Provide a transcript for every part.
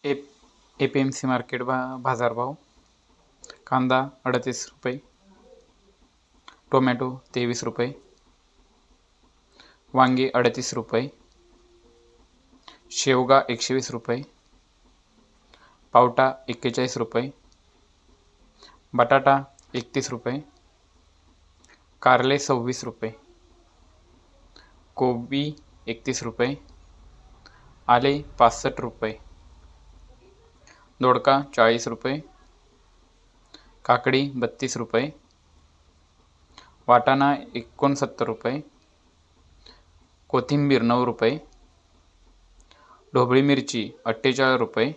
APMC market बाजारभाव. कांदा 38 रुपये, टोमॅटो 23 रुपये, वांगे 38 रुपये, शेवगा 120 रुपये, पावटा 41 रुपये, बटाटा 31 रुपये, कारले 26 रुपये, कोबी 31 रुपये, आले 65 रुपये, दोडका 40 रुपये, काकडी 32 रुपये, वाटाणा 69 रुपये, कोथिंबीर 9 रुपये, ढोबळी मिरची 48 रुपये,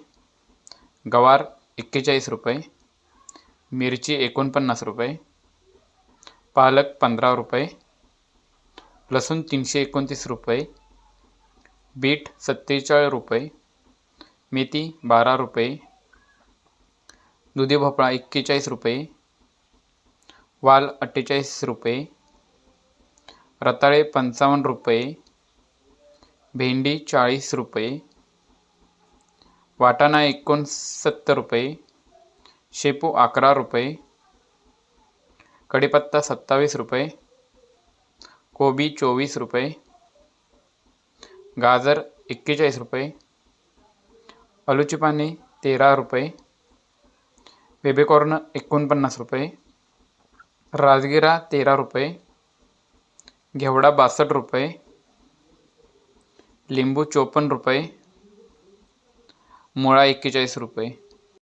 गवार 41 रुपये, मिरची 49 रुपये, पालक 15 रुपये, लसूण 329 रुपये, बीट 47 रुपये, मेथी 12 रुपये, दुधी भोपळा 41 रुपये, वाल 48 रुपये, रताळे 55 रुपये, भेंडी 40 रुपये, वाटाणा 69 रुपये, शेपू 11 रुपये, कढीपत्ता 27 रुपये, कोबी 24 रुपये, गाजर 41 रुपये, आलूची पाने 13 रुपये, बेबीकॉर्न 49 रुपये, राजगिरा 13 रुपये, घेवडा 62 रुपये, लिंबू 54 रुपये, मुळा 41 रुपये.